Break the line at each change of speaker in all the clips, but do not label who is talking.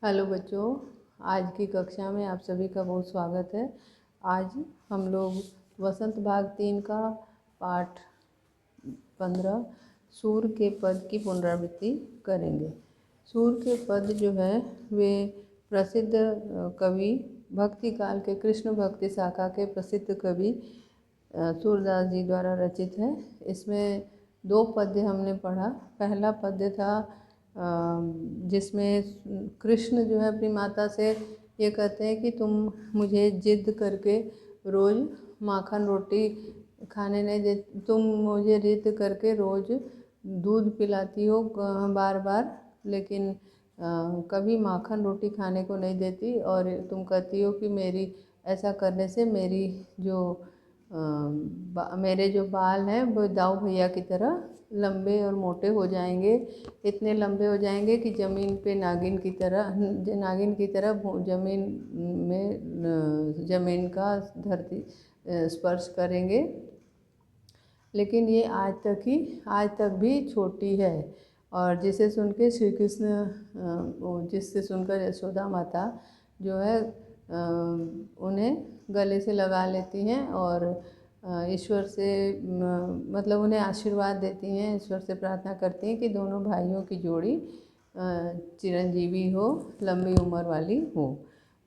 Hello बच्चों, आज की कक्षा में आप सभी का बहुत स्वागत है। आज हम लोग वसंत भाग 3 का पाठ 15 सूर के पद की पुनरावृत्ति करेंगे। सूर के पद जो है वे प्रसिद्ध कवि भक्ति काल के कृष्ण भक्ति शाखा के प्रसिद्ध कवि सूरदास जी द्वारा रचित है। इसमें 2 पद्य हमने पढ़ा। पहला पद्य था जिसमें कृष्ण जो है अपनी माता से ये कहते हैं कि तुम मुझे जिद करके रोज़ माखन रोटी खाने नहीं दे, तुम मुझे जिद करके रोज़ दूध पिलाती हो बार बार, लेकिन कभी माखन रोटी खाने को नहीं देती, और तुम कहती हो कि मेरी ऐसा करने से मेरे जो बाल हैं वो दाऊ भैया की तरह लंबे और मोटे हो जाएंगे, इतने लंबे हो जाएंगे कि ज़मीन पे नागिन की तरह ज़मीन में ज़मीन का धरती स्पर्श करेंगे। लेकिन ये आज तक भी छोटी है। और जिसे सुनकर यशोदा माता जो है उन्हें गले से लगा लेती हैं और ईश्वर से मतलब उन्हें आशीर्वाद देती हैं, ईश्वर से प्रार्थना करती हैं कि दोनों भाइयों की जोड़ी चिरंजीवी हो, लंबी उम्र वाली हो।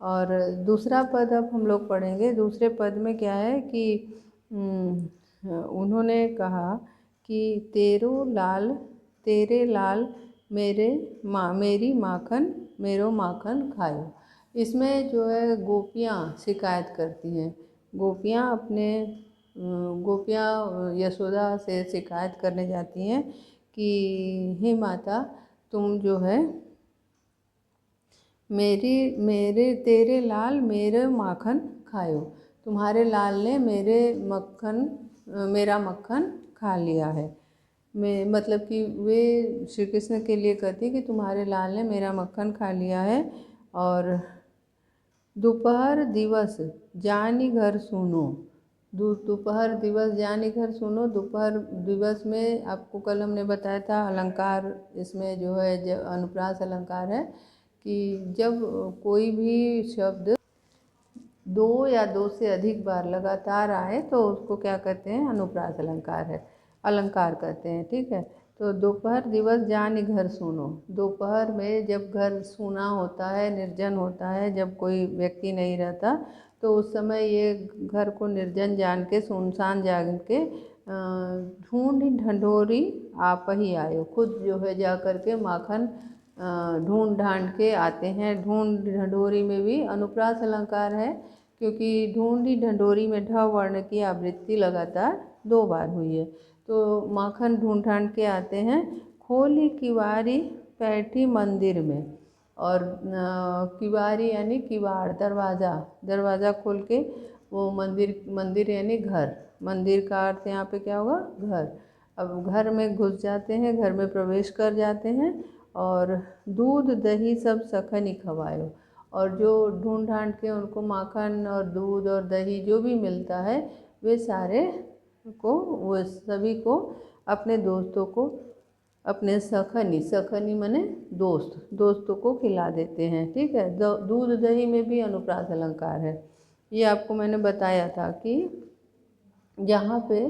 और दूसरा पद अब हम लोग पढ़ेंगे। दूसरे पद में क्या है कि उन्होंने कहा कि तेरे लाल मेरी माखन मेरो माखन खायो। इसमें जो है गोपियाँ शिकायत करती हैं। गोपियाँ यशोदा से शिकायत करने जाती हैं कि हे माता, तुम जो है तेरे लाल मेरे माखन खायो, तुम्हारे लाल ने मेरा मक्खन खा लिया है। मतलब कि वे श्री कृष्ण के लिए कहती कि तुम्हारे लाल ने मेरा मक्खन खा लिया है। और दोपहर दिवस जानी घर सुनो, दोपहर दिवस जानी घर सुनो। दोपहर दिवस में आपको कल हमने बताया था अलंकार, इसमें जो है अनुप्रास अलंकार है कि जब कोई भी शब्द 2 या 2 से अधिक बार लगातार आए तो उसको क्या कहते हैं, अनुप्रास अलंकार कहते हैं। ठीक है, तो दोपहर दिवस जानी घर सुनो। दोपहर में जब घर सूना होता है, निर्जन होता है, जब कोई व्यक्ति नहीं रहता, तो उस समय ये घर को निर्जन जान के, सुनसान जान के ढूंढ ढंढोरी आप ही आयो, खुद जो है जा कर के माखन ढूंढ ढांड के आते हैं। ढूंढ ढंढोरी में भी अनुप्रास अलंकार है, क्योंकि ढूंढी ढंढोरी में ढ वर्ण की आवृत्ति लगातार 2 बार हुई है। तो माखन ढूंढ ढांड के आते हैं। खोली किवारी बैठी मंदिर में, और किवारी यानी किवाड़, दरवाज़ा खोल के वो मंदिर यानी घर, मंदिर का अर्थ यहाँ पे क्या होगा, घर। अब घर में घुस जाते हैं, घर में प्रवेश कर जाते हैं, और दूध दही सब सखनी खवायो। और जो ढूंढ ढांड के उनको माखन और दूध और दही जो भी मिलता है, वे सभी को अपने दोस्तों को, अपने सखनी माने दोस्तों को खिला देते हैं। ठीक है, दूध दही में भी अनुप्रास अलंकार है। ये आपको मैंने बताया था कि जहाँ पे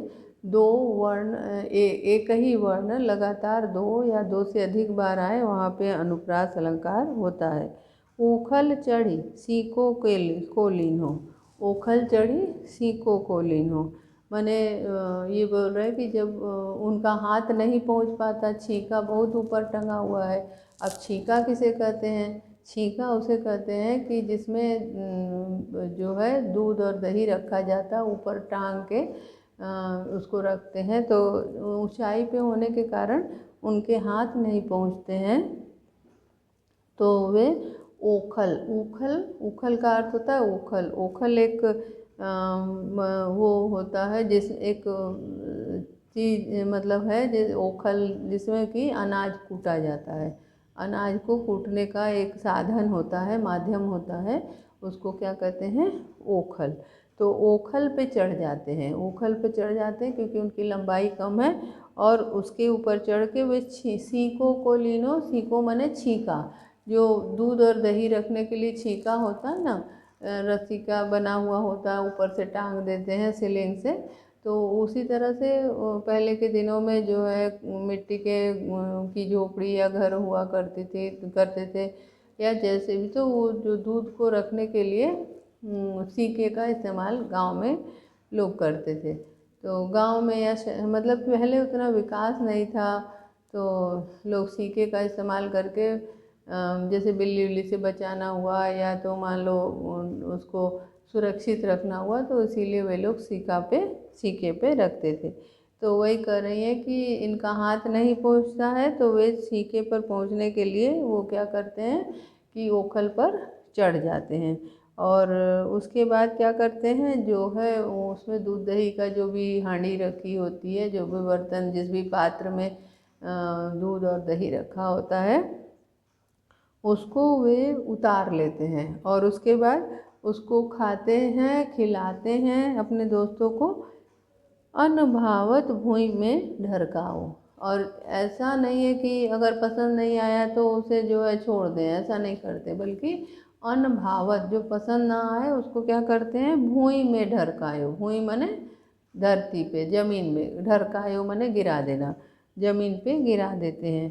2 वर्ण एक ही वर्ण लगातार 2 या 2 से अधिक बार आए, वहाँ पे अनुप्रास अलंकार होता है। ऊखल चढ़ी सीको को लीन्हो, ओखल चढ़ी सीको को लीन्हो, माने ये बोल रहे हैं कि जब उनका हाथ नहीं पहुंच पाता, छीका बहुत ऊपर टंगा हुआ है। अब छीका किसे कहते हैं, छीका उसे कहते हैं कि जिसमें जो है दूध और दही रखा जाता है, ऊपर टांग के उसको रखते हैं, तो ऊंचाई पे होने के कारण उनके हाथ नहीं पहुंचते हैं, तो वे उखल का अर्थ होता है ओखल एक वो होता है एक चीज, मतलब है ओखल, जिसमें कि अनाज कूटा जाता है। अनाज को कूटने का एक साधन होता है, माध्यम होता है, उसको क्या कहते हैं, ओखल। तो ओखल पे चढ़ जाते हैं, क्योंकि उनकी लंबाई कम है, और उसके ऊपर चढ़ के वे सीको को लीनो, सीको माने छीका, जो दूध और दही रखने के लिए छीका होता है ना, रस्सी का बना हुआ होता है, ऊपर से टांग देते हैं सीलिंग से। तो उसी तरह से पहले के दिनों में जो है मिट्टी के की झोपड़ी या घर हुआ करते थे, या जैसे भी। तो वो जो दूध को रखने के लिए सीके का इस्तेमाल गांव में लोग करते थे। तो गांव में या मतलब पहले उतना विकास नहीं था, तो लोग सीके का इस्तेमाल करके जैसे बिल्ली उल्ली से बचाना हुआ, या तो मान लो उसको सुरक्षित रखना हुआ, तो इसीलिए वे लोग सीके पे रखते थे। तो वही कर रही हैं कि इनका हाथ नहीं पहुंचता है, तो वे सीके पर पहुंचने के लिए वो क्या करते हैं कि ओखल पर चढ़ जाते हैं। और उसके बाद क्या करते हैं, जो है उसमें दूध दही का जो भी हांडी रखी होती है, जो भी बर्तन जिस भी पात्र में दूध और दही रखा होता है, उसको वे उतार लेते हैं और उसके बाद उसको खाते हैं, खिलाते हैं अपने दोस्तों को। अनभावत भुइं में ढरकाओ। और ऐसा नहीं है कि अगर पसंद नहीं आया तो उसे जो है छोड़ दें, ऐसा नहीं करते, बल्कि अनभावत, जो पसंद ना आए उसको क्या करते हैं, भुइं में ढरकायो। भुइं माने धरती पे, जमीन में, ढरकायो माने गिरा देना, जमीन पे गिरा देते हैं।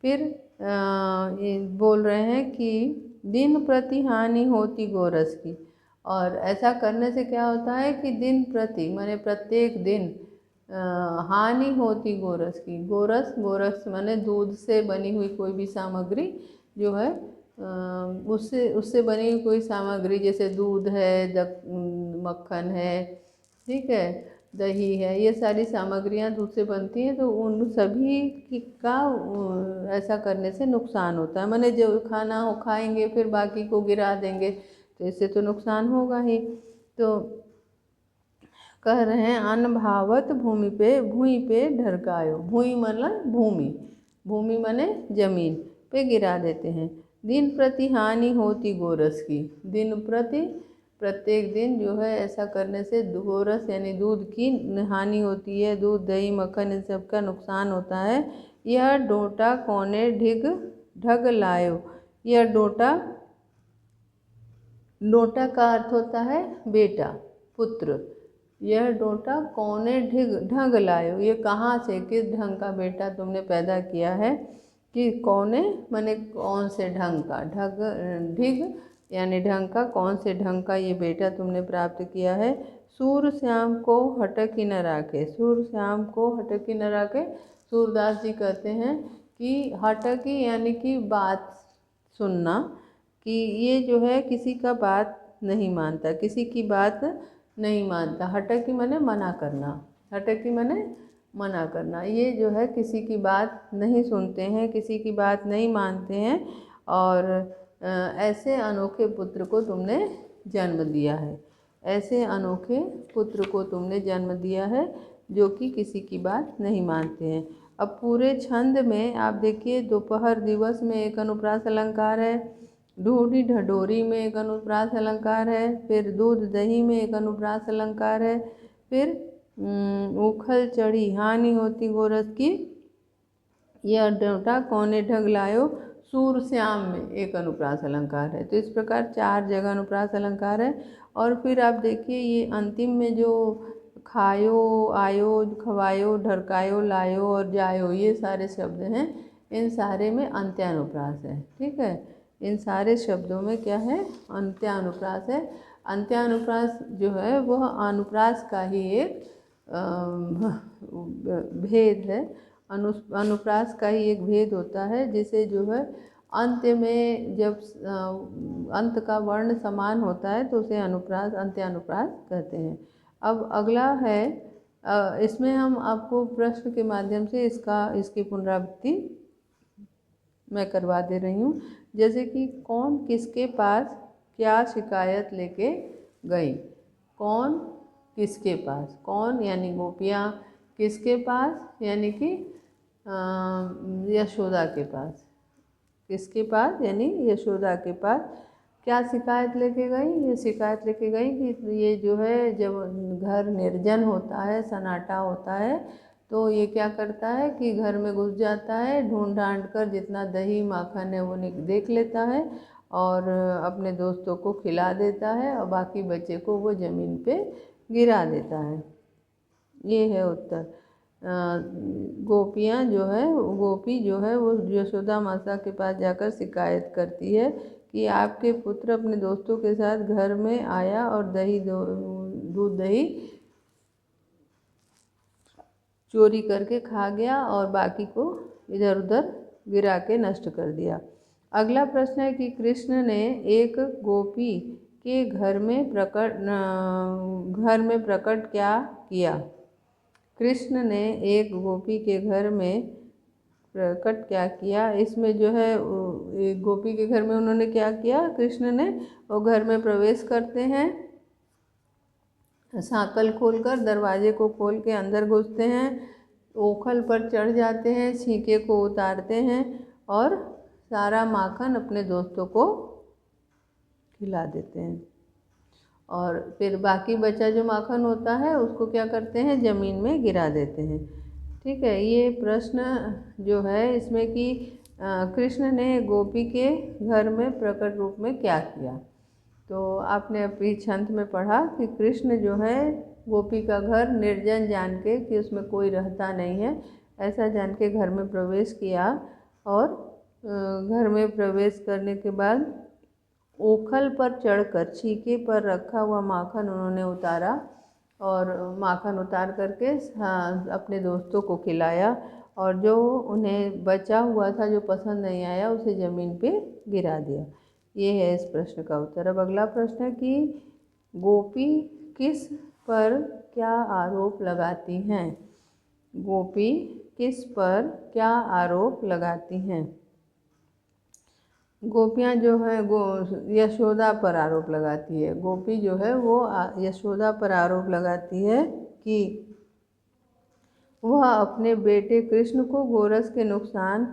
फिर ये बोल रहे हैं कि दिन प्रति हानि होती गोरस की। और ऐसा करने से क्या होता है कि दिन प्रति माने प्रत्येक दिन हानि होती गोरस की। गोरस माने दूध से बनी हुई कोई भी सामग्री जो है, उससे उससे बनी हुई कोई सामग्री, जैसे दूध है, मक्खन है, ठीक है, दही है, ये सारी सामग्रियां दूध से बनती हैं। तो उन सभी का ऐसा करने से नुकसान होता है। माने जो खाना हो खाएंगे फिर बाकी को गिरा देंगे, तो इससे तो नुकसान होगा ही। तो कह रहे हैं अनभावत भूमि पे ढरकायो। भूमि मतलब भूमि, भूमि माने जमीन पे गिरा देते हैं। दिन प्रति हानि होती गोरस की। दिन प्रति प्रत्येक दिन जो है ऐसा करने से गोरस यानी दूध की हानि होती है। दूध दही मक्खन इन सब का नुकसान होता है। यह डोटा कोने ढग लायो। यह डोटा का अर्थ होता है बेटा, पुत्र। यह डोटा कौने ढंग लायो, ये कहाँ से, किस ढंग का बेटा तुमने पैदा किया है। कि कौने माने कौन से ढंग का, ढिग यानी ढंग का, कौन से ढंग का ये बेटा तुमने प्राप्त किया है। सूर श्याम को हटक ही न राखे। सूर श्याम को हटक ही न राखे, सूरदास जी कहते हैं कि हटक ही यानी कि बात सुनना, कि ये जो है किसी का बात नहीं मानता, किसी की बात नहीं मानता। हटकी माने मना करना, हटकी माने मना करना। ये जो है किसी की बात नहीं सुनते हैं, किसी की बात नहीं मानते हैं। और ऐसे अनोखे पुत्र को तुमने जन्म दिया है, ऐसे अनोखे पुत्र को तुमने जन्म दिया है जो कि किसी की बात नहीं मानते हैं। अब पूरे छंद में आप देखिए, दोपहर दिवस में एक अनुप्रास अलंकार है, ढूढ़ी ढडोरी में एक अनुप्रास अलंकार है, फिर दूध दही में एक अनुप्रास अलंकार है, फिर उखल चढ़ी हानि होती गोरस की, यह डोटा कौने ढंग लायो, सूर श्याम में एक अनुप्रास अलंकार है। तो इस प्रकार 4 जगह अनुप्रास अलंकार है। और फिर आप देखिए ये अंतिम में जो खायो, आयो, खवायो, ढरकायो, लायो और जायो, ये सारे शब्द हैं, इन सारे में अंत्यानुप्रास है। ठीक है, इन सारे शब्दों में क्या है, अंत्यानुप्रास है। अंत्यानुप्रास जो है वह अनुप्रास का ही एक भेद है। अनुप्रास का ही एक भेद होता है, जिसे जो है अंत्य में जब अंत का वर्ण समान होता है तो उसे अनुप्रास, अंत्यानुप्रास कहते हैं। अब अगला है, इसमें हम आपको प्रश्न के माध्यम से इसकी पुनरावृत्ति मैं करवा दे रही हूँ। जैसे कि कौन किसके पास क्या शिकायत लेके गई। कौन किसके पास, कौन यानी गोपियाँ, किसके पास यानी कि यशोदा के पास, किसके पास यानी यशोदा के पास क्या शिकायत लेके गई। ये शिकायत लेके गई कि ये जो है जब घर निर्जन होता है, सन्नाटा होता है, तो ये क्या करता है कि घर में घुस जाता है, ढूंढ ढांड कर जितना दही माखन है वो देख लेता है और अपने दोस्तों को खिला देता है और बाकी बच्चे को वो ज़मीन पे गिरा देता है। ये है उत्तर। गोपियाँ जो है, गोपी जो है वो यशोदा माता के पास जाकर शिकायत करती है कि आपके पुत्र अपने दोस्तों के साथ घर में आया और दूध दही चोरी करके खा गया और बाकी को इधर उधर गिरा के नष्ट कर दिया। अगला प्रश्न है कि कृष्ण ने एक गोपी के घर में प्रकट क्या किया। कृष्ण ने एक गोपी के घर में प्रकट क्या किया। इसमें जो है एक गोपी के घर में उन्होंने क्या किया, कृष्ण ने, वो घर में प्रवेश करते हैं, सांकल खोलकर दरवाजे को खोल के अंदर घुसते हैं, ओखल पर चढ़ जाते हैं, छींके को उतारते हैं और सारा माखन अपने दोस्तों को खिला देते हैं और फिर बाकी बचा जो माखन होता है उसको क्या करते हैं, ज़मीन में गिरा देते हैं। ठीक है, ये प्रश्न जो है इसमें कि कृष्ण ने गोपी के घर में प्रकट रूप में क्या किया। तो आपने अभी छंद में पढ़ा कि कृष्ण जो है गोपी का घर निर्जन जान के कि उसमें कोई रहता नहीं है, ऐसा जान के घर में प्रवेश किया और घर में प्रवेश करने के बाद ओखल पर चढ़कर छीके पर रखा हुआ माखन उन्होंने उतारा और माखन उतार करके अपने दोस्तों को खिलाया और जो उन्हें बचा हुआ था, जो पसंद नहीं आया, उसे ज़मीन पे गिरा दिया। ये है इस प्रश्न का उत्तर। अब अगला प्रश्न है कि गोपी किस पर क्या आरोप लगाती हैं। गोपी किस पर क्या आरोप लगाती हैं। गोपियाँ जो है यशोदा पर आरोप लगाती है। गोपी जो है वो यशोदा पर आरोप लगाती है कि वह अपने बेटे कृष्ण को गोरस के नुकसान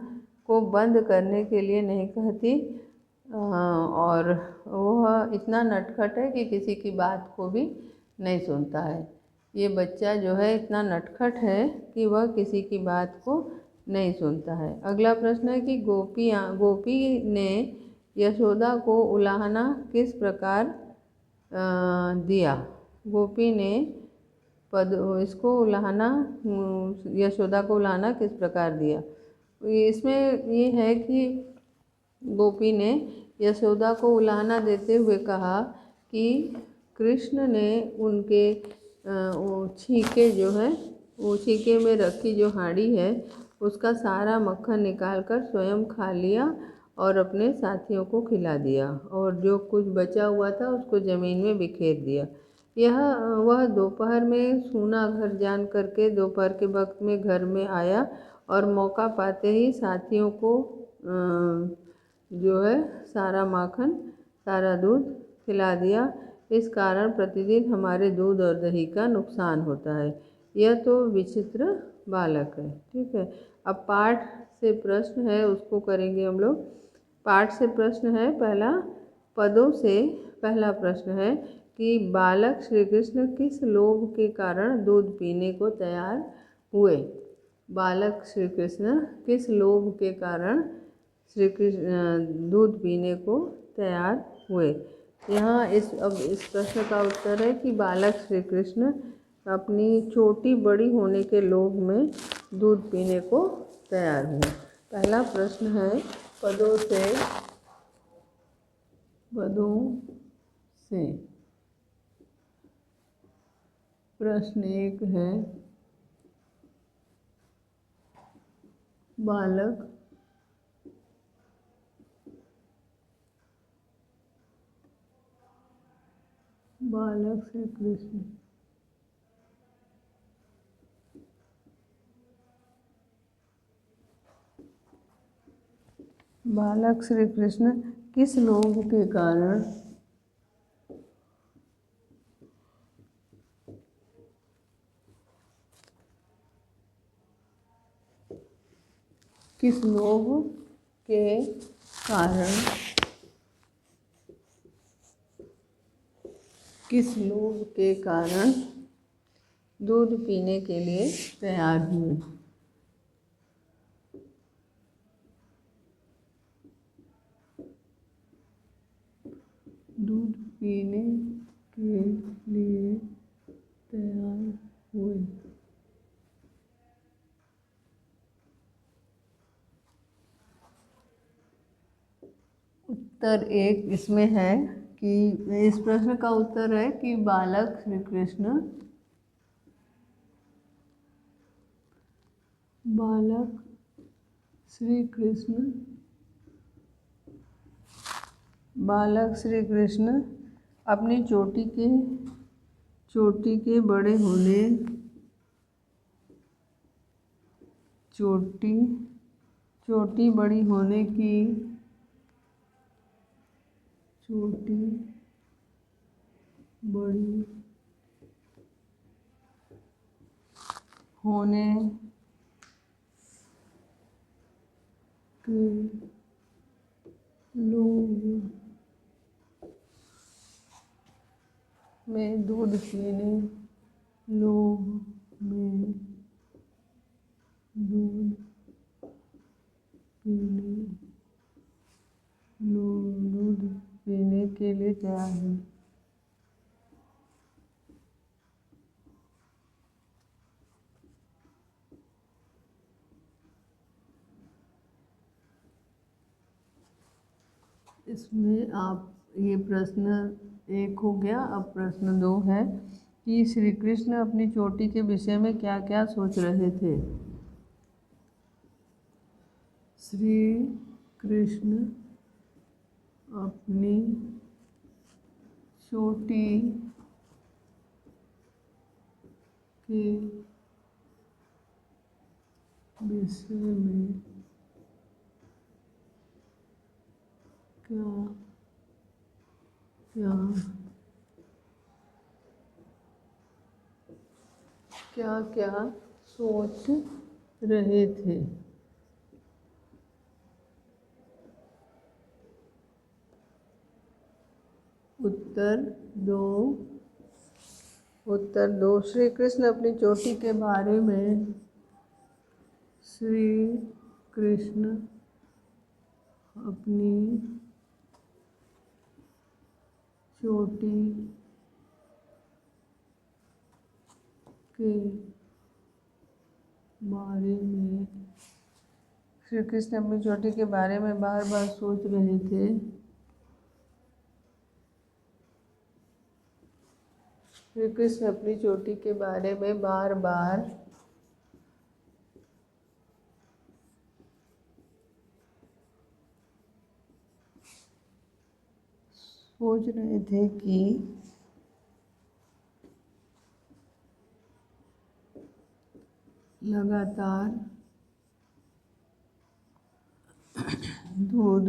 को बंद करने के लिए नहीं कहती और वह इतना नटखट है कि किसी की बात को भी नहीं सुनता है। ये बच्चा जो है इतना नटखट है कि वह किसी की बात को नहीं सुनता है। अगला प्रश्न है कि गोपी ने यशोदा को उलाहना किस प्रकार दिया। गोपी ने इसको उलाहना, यशोदा को उलाहना किस प्रकार दिया। इसमें ये है कि गोपी ने यशोदा को उलाहना देते हुए कहा कि कृष्ण ने उनके छीके जो है, वो छीके में रखी जो हांडी है उसका सारा मक्खन निकालकर स्वयं खा लिया और अपने साथियों को खिला दिया और जो कुछ बचा हुआ था उसको ज़मीन में बिखेर दिया। वह दोपहर में सूना घर जान करके दोपहर के वक्त में घर में आया और मौका पाते ही साथियों को जो है सारा माखन, सारा दूध खिला दिया। इस कारण प्रतिदिन हमारे दूध और दही का नुकसान होता है। यह तो विचित्र बालक है। ठीक है, अब पाठ से प्रश्न है उसको करेंगे हम लोग। पाठ से प्रश्न है पहला, पदों से पहला प्रश्न है कि बालक श्री कृष्ण किस लोभ के कारण दूध पीने को तैयार हुए। बालक श्री कृष्ण किस लोभ के कारण श्री कृष्ण दूध पीने को तैयार हुए। यहाँ अब इस प्रश्न का उत्तर है कि बालक श्री कृष्ण अपनी चोटी बड़ी होने के लोभ में दूध पीने को तैयार हुए। पहला प्रश्न है पदों से प्रश्न एक है बालक श्री कृष्ण बालक श्री कृष्ण किस लोभ के कारण किस लोभ के कारण दूध पीने के लिए तैयार हुए। दूध पीने के लिए तैयार हुए। उत्तर एक इसमें है कि इस प्रश्न का उत्तर है कि बालक श्री कृष्ण बालक श्री कृष्ण अपनी चोटी के बड़े होने चोटी बड़ी होने की लोभ में दूध पीने के लिए तैयार है। इसमें आप ये प्रश्न एक हो गया। अब प्रश्न 2 है कि श्री कृष्ण अपनी चोटी के विषय में क्या क्या सोच रहे थे। श्री कृष्ण अपनी चोटी के विषय में क्या क्या सोच रहे थे। उत्तर दो श्री कृष्ण अपनी चोटी के बारे में बार बार सोच रहे थे। श्री कृष्ण अपनी चोटी के बारे में बार बार सोच रहे थे कि लगातार दूध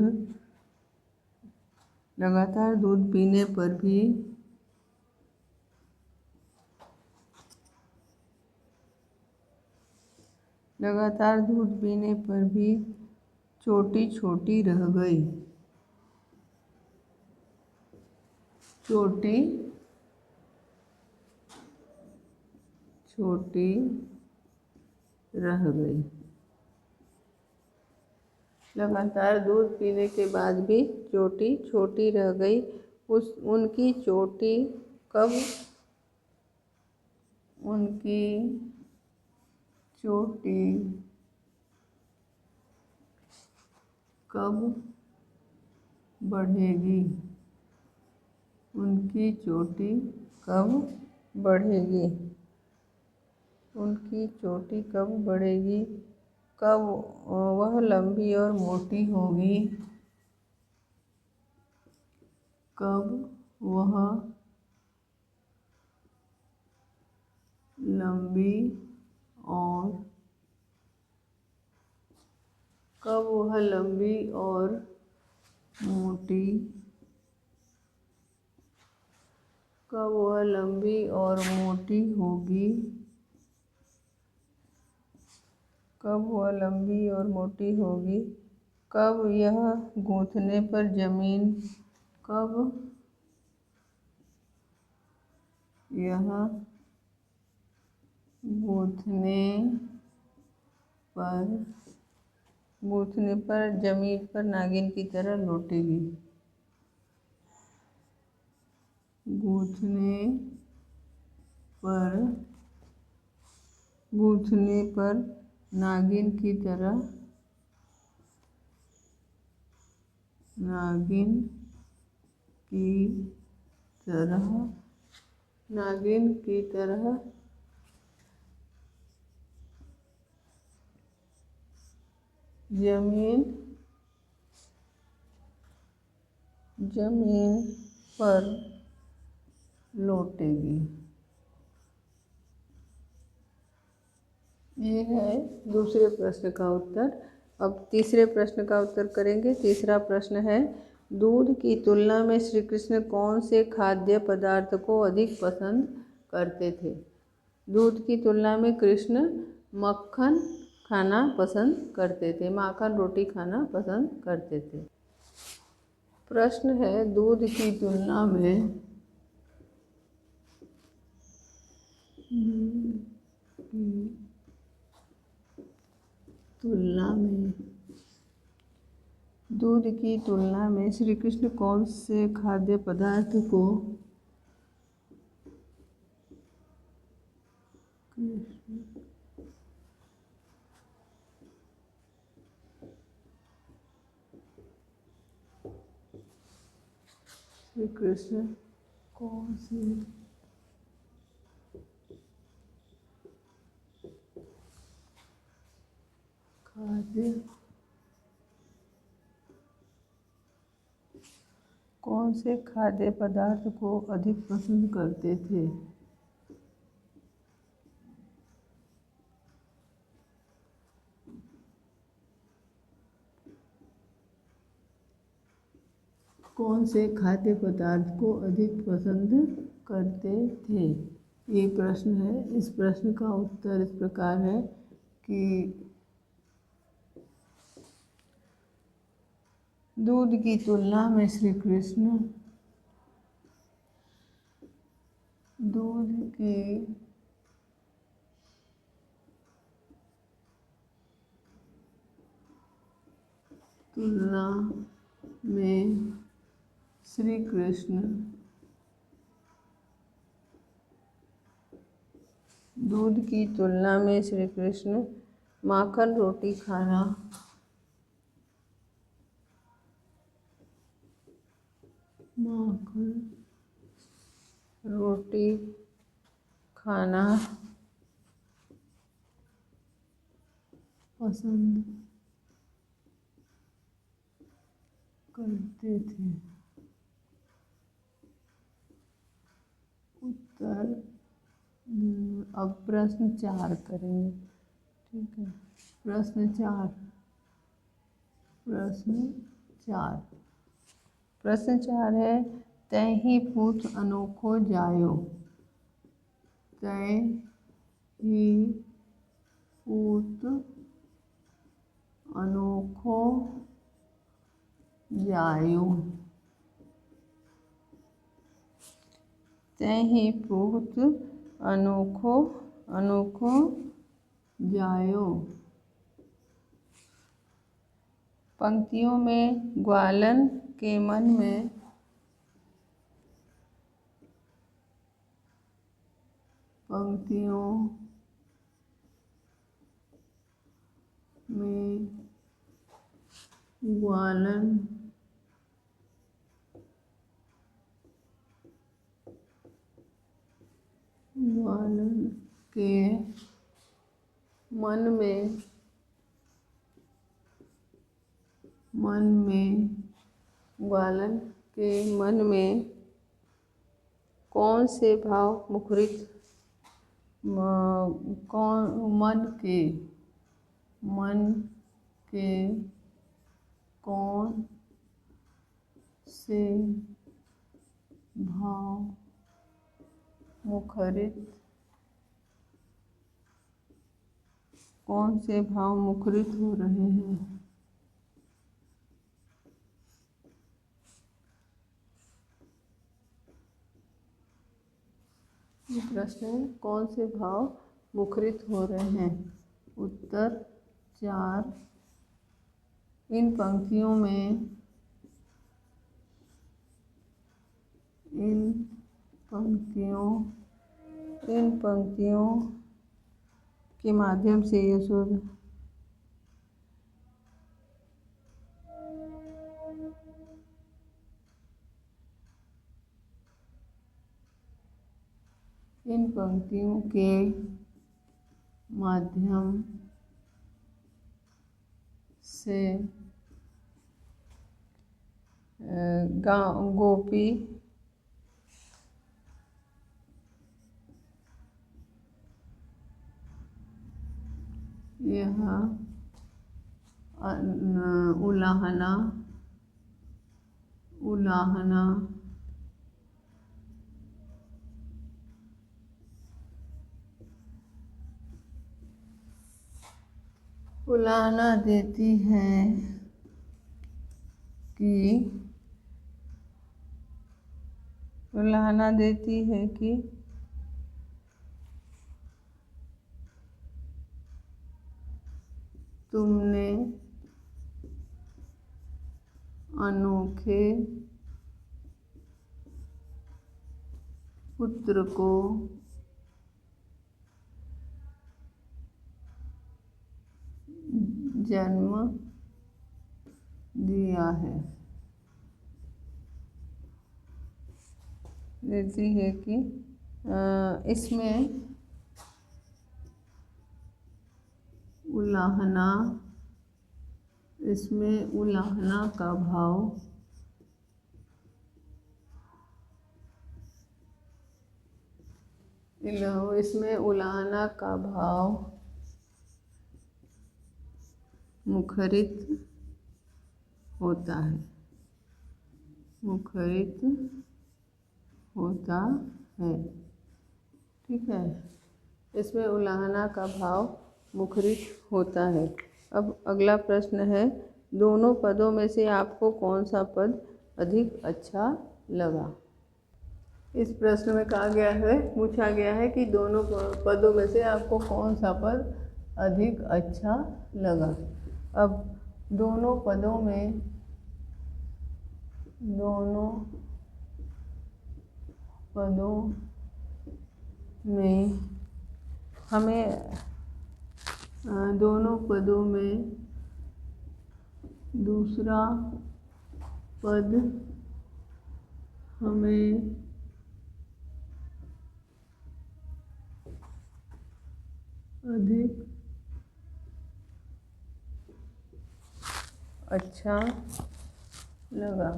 पीने पर भी चोटी छोटी रह गई। लगातार दूध पीने के बाद भी चोटी छोटी रह गई। उनकी चोटी कब बढ़ेगी। उनकी चोटी कब बढ़ेगी। कब वह लंबी और मोटी होगी। कब यह गूंथने पर गूंथने पर गूंथने पर जमीन पर नागिन की तरह लौटेगी। गूंथने पर गूंथने पर नागिन की तरह नागिन की तरह नागिन की तरह जमीन जमीन पर लौटेगी। ये है दूसरे प्रश्न का उत्तर। अब तीसरे प्रश्न का उत्तर करेंगे। तीसरा प्रश्न है, दूध की तुलना में श्री कृष्ण कौन से खाद्य पदार्थ को अधिक पसंद करते थे? दूध की तुलना में कृष्ण मक्खन खाना पसंद करते थे, माखन रोटी खाना पसंद करते थे। प्रश्न है, दूध की तुलना में दूध की तुलना में श्री कृष्ण कौन से खाद्य पदार्थ को श्री कृष्ण कौन से खाद्य पदार्थ को अधिक पसंद करते थे? कौन से खाद्य पदार्थ को अधिक पसंद करते थे? ये प्रश्न है। इस प्रश्न का उत्तर इस प्रकार है कि दूध की तुलना में श्री कृष्ण दूध की तुलना में श्री कृष्ण दूध की तुलना में श्री कृष्ण माखन रोटी खाना माखन रोटी खाना पसंद करते थे। उत्तर अब प्रश्न 4 करेंगे। ठीक है। प्रश्न 4 प्रश्न 4 है, तैहि पूत अनोखो जायो। तैहि पूत अनोखो जायो। तैहि पूत अनोखो जायो। पंक्तियों में ग्वालन के मन में ग्वालन के मन में कौन से भाव मुखरित मन के कौन से भाव मुखरित हो रहे हैं? ये प्रश्न है, कौन से भाव मुखरित हो रहे हैं। उत्तर 4। इन पंक्तियों में इन पंक्तियों के माध्यम से यशोदा इन पंक्तियों के माध्यम से गोपी यह उलाहना देती है कि तुमने अनोखे पुत्र को जन्म दिया है। देती है कि इसमें उलाहना का भाव मुखरित होता है। ठीक है, इसमें उलाहना का भाव मुखरित होता है। अब अगला प्रश्न है, दोनों पदों में से आपको कौन सा पद अधिक अच्छा लगा? इस प्रश्न में पूछा गया है कि दोनों पदों में से आपको कौन सा पद अधिक अच्छा लगा। अब दोनों पदों में हमें दोनों पदों में दूसरा पद हमें अधिक अच्छा लगा।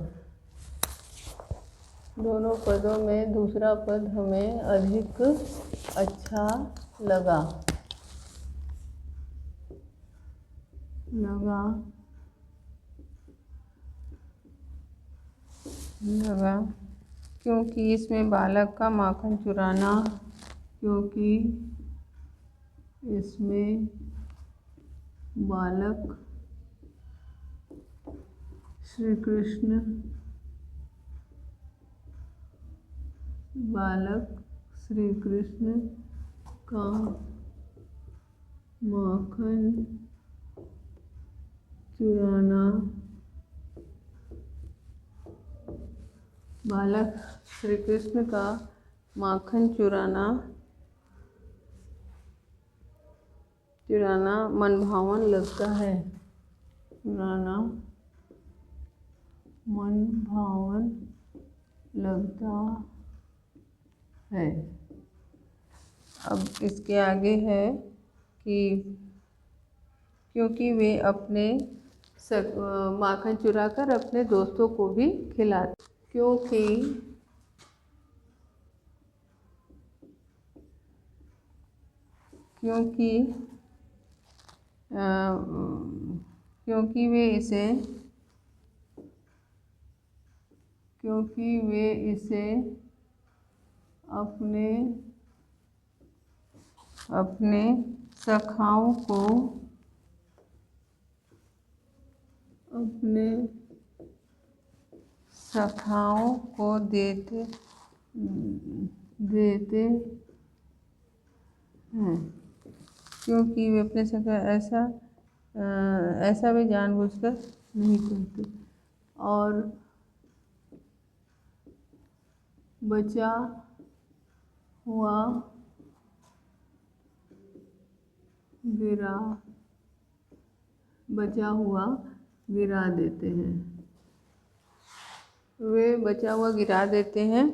दोनों पदों में दूसरा पद हमें अधिक अच्छा लगा क्योंकि इसमें बालक का माखन चुराना बालक श्री कृष्ण का माखन चुराना मनभावन लगता है। अब इसके आगे है कि क्योंकि वे अपने माखन चुराकर अपने दोस्तों को भी खिलाते, क्योंकि वे इसे अपने सखाओं को देते हैं। क्योंकि वे अपने साथ ऐसा भी जानबूझकर नहीं करते। और बचा हुआ गिरा देते हैं। वे बचा हुआ गिरा देते हैं।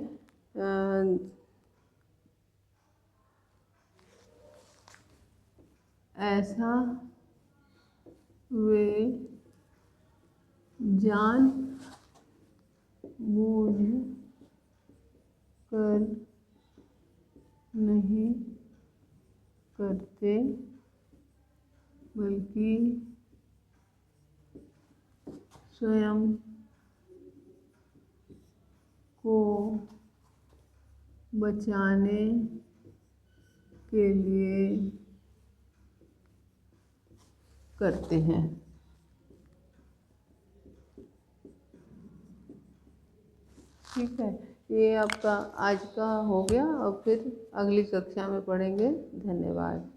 ऐसा वे जान बूझ कर नहीं करते, बल्कि स्वयं को बचाने के लिए करते हैं। ठीक है, ये आपका आज का हो गया और फिर अगली कक्षा में पढ़ेंगे। धन्यवाद।